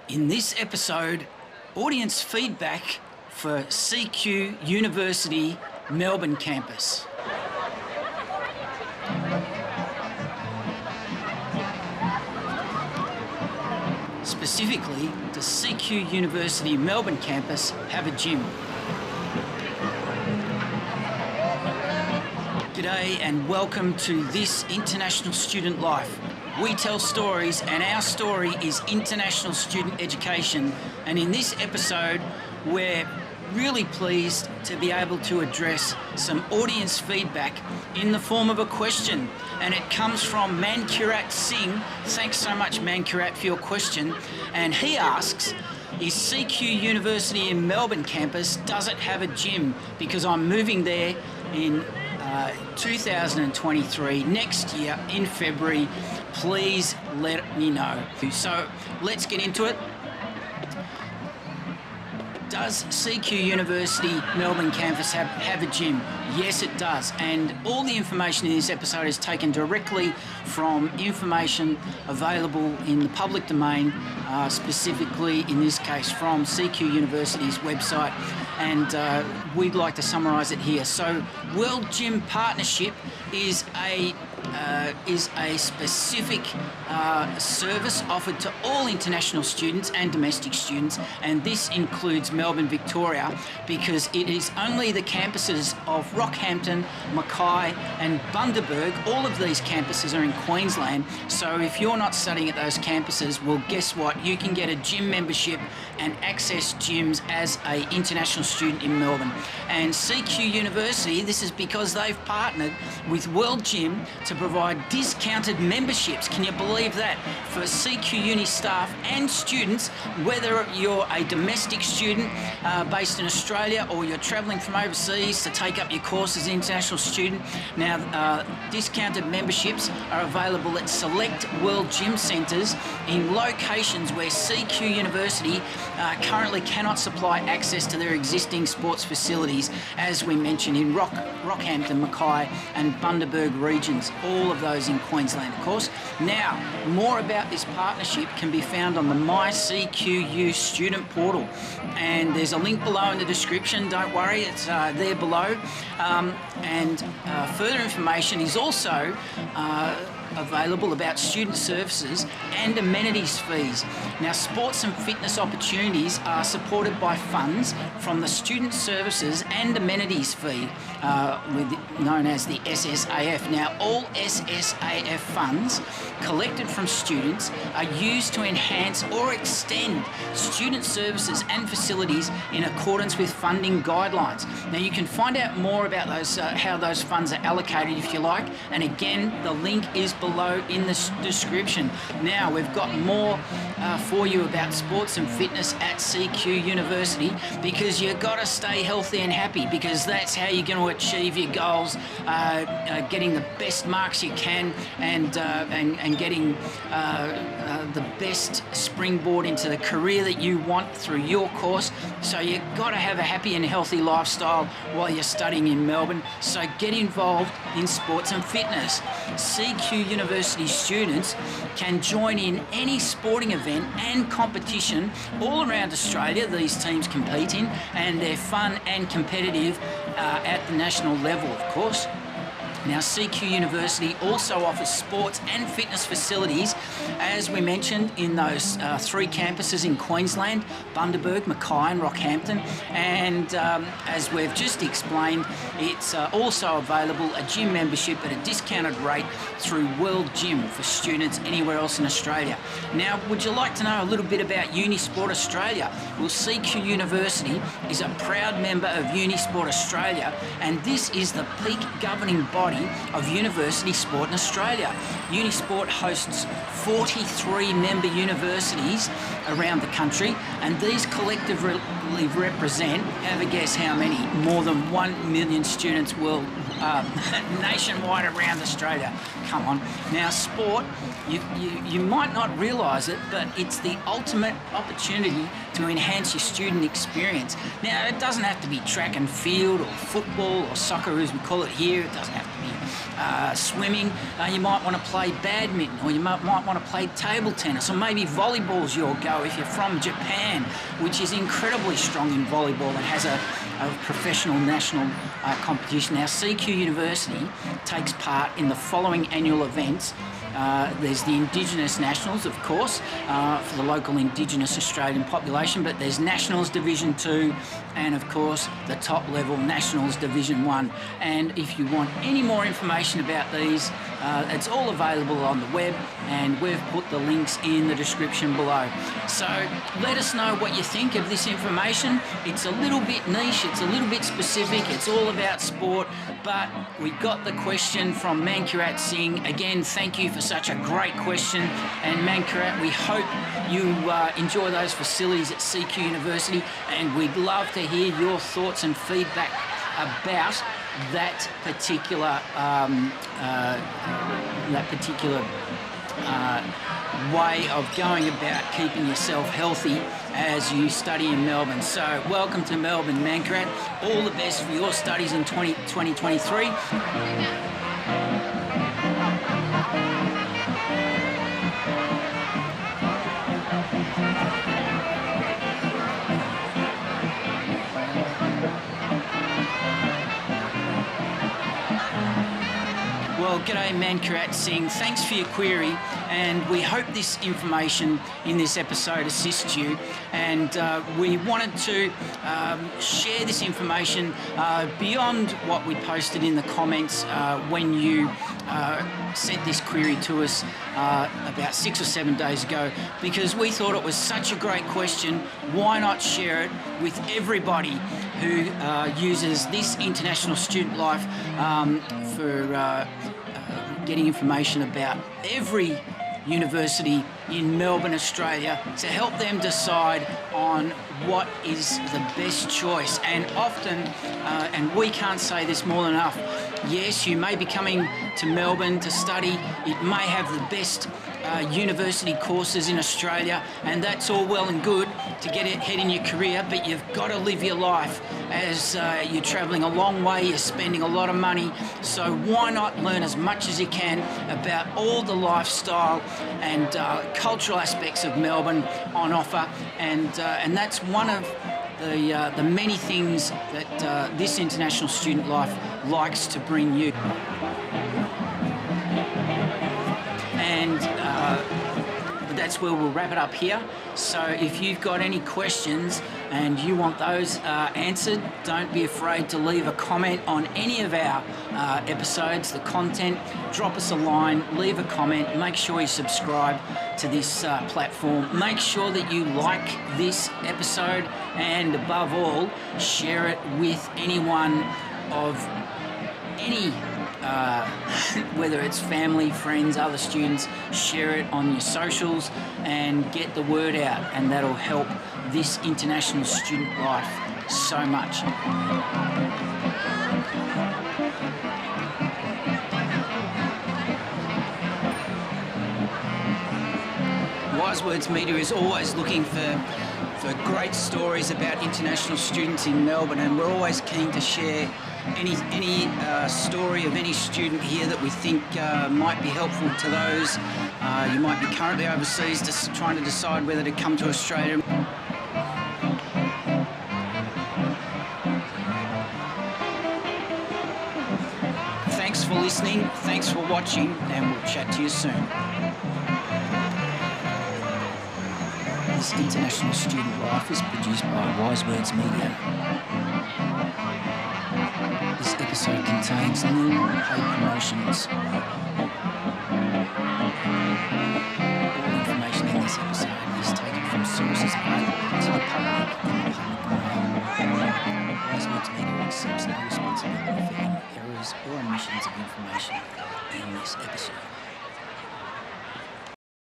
In this episode, audience feedback for CQUniversity Melbourne campus. Specifically, does CQUniversity Melbourne campus have a gym? G'day and welcome to This International Student Life. We tell stories and our story is international student education, and in this episode we're really pleased to be able to address some audience feedback in the form of a question, and it comes from Mankirat Singh. Thanks so much, Mankirat, for your question. And he asks, is CQUniversity in Melbourne campus, does it have a gym? Because I'm moving there in 2023, next year in February. Please let me know. So let's get into it. Does CQUniversity Melbourne campus have a gym? Yes, it does. And all the information in this episode is taken directly from information available in the public domain, specifically in this case from CQUniversity's website. And we'd like to summarise it here. So World Gym Partnership is a specific service offered to all international students and domestic students, and this includes Melbourne, Victoria, because it is only the campuses of Rockhampton, Mackay and Bundaberg. All of these campuses are in Queensland, so if you're not studying at those campuses, well, guess what? You can get a gym membership and access gyms as an international student in Melbourne. And CQUniversity, this is because they've partnered with World Gym to provide discounted memberships. Can you believe that? For CQUni staff and students, whether you're a domestic student based in Australia or you're travelling from overseas to take up your course as an international student. Now, discounted memberships are available at select World Gym centres in locations where CQUniversity currently cannot supply access to their existing sports facilities, as we mentioned in Rockhampton, Mackay and Bundaberg regions, all of those in Queensland, of course. Now, more about this partnership can be found on the MYCQU Student Portal, and there's a link below in the description. Don't worry, it's there below. Further information is also available about student services and amenities fees. Now, sports and fitness opportunities are supported by funds from the student services and amenities fee, known as the SSAF. Now, all SSAF funds collected from students are used to enhance or extend student services and facilities in accordance with funding guidelines. Now, you can find out more about those, how those funds are allocated if you like, and again, the link is below in the description. Now, we've got more for you about sports and fitness at CQUniversity, because you've got to stay healthy and happy, because that's how you're going to achieve your goals, getting the best marks you can and getting the best springboard into the career that you want through your course. So you've got to have a happy and healthy lifestyle while you're studying in Melbourne. So get involved in sports and fitness. CQUniversity students can join in any sporting event and competition all around Australia these teams compete in, and they're fun and competitive at the national level, of course. Now, CQUniversity also offers sports and fitness facilities, as we mentioned, in those 3 campuses in Queensland, Bundaberg, Mackay and Rockhampton. And as we've just explained, it's also available a gym membership at a discounted rate through World Gym for students anywhere else in Australia. Now, would you like to know a little bit about UNISPORT Australia? Well, CQUniversity is a proud member of UNISPORT Australia, and this is the peak governing body of university sport in Australia. UNISPORT hosts 43 member universities around the country, and these collectively represent, have a guess how many? More than 1 million students nationwide around Australia. Come on. Now, sport, you might not realise it, but it's the ultimate opportunity to enhance your student experience. Now, it doesn't have to be track and field or football or soccer as we call it here. It doesn't have to be swimming, you might want to play badminton, or you might want to play table tennis, or maybe volleyball's your go if you're from Japan, which is incredibly strong in volleyball and has a professional national competition. Our CQUniversity takes part in the following annual events. There's the Indigenous Nationals, of course, for the local Indigenous Australian population, but there's Nationals Division 2 and, of course, the top level Nationals Division 1. And if you want any more information about these, it's all available on the web, and we've put the links in the description below. So let us know what you think of this information. It's a little bit niche, it's a little bit specific, it's all about sport, but we got the question from Mankarat Singh. Again, thank you for such a great question, and Mankarat, we hope you enjoy those facilities at CQUniversity, and we'd love to hear your thoughts and feedback about that particular way of going about keeping yourself healthy as you study in Melbourne. So welcome to Melbourne, Mankarat. All the best for your studies in 2023. Well, g'day Mankarat Singh, thanks for your query, and we hope this information in this episode assists you, and we wanted to share this information beyond what we posted in the comments when you sent this query to us about 6 or 7 days ago, because we thought it was such a great question. Why not share it with everybody who uses this international student life for getting information about every university in Melbourne, Australia, to help them decide on what is the best choice. And often, and we can't say this more than enough, yes, you may be coming to Melbourne to study, it may have the best university courses in Australia, and that's all well and good to get ahead in your career, but you've got to live your life as you're travelling a long way, you're spending a lot of money, so why not learn as much as you can about all the lifestyle and cultural aspects of Melbourne on offer, and that's one of the many things that this international student life likes to bring you. And that's where we'll wrap it up here. So if you've got any questions and you want those answered, don't be afraid to leave a comment on any of our episodes, the content. Drop us a line, leave a comment, make sure you subscribe to this platform. Make sure that you like this episode, and above all, share it with anyone of any whether it's family, friends, other students. Share it on your socials and get the word out, and that'll help this international student life so much. Wise Words Media is always looking for great stories about international students in Melbourne, and we're always keen to share any story of any student here that we think might be helpful to those. You might be currently overseas just trying to decide whether to come to Australia. Thanks for listening, thanks for watching, and we'll chat to you soon. This international student life is produced by Wise Words Media. This episode contains no paid promotions. All information in this episode is taken from sources available to the public in the public domain. Wise Words Media accepts no responsibility for any errors or omissions of information in this episode.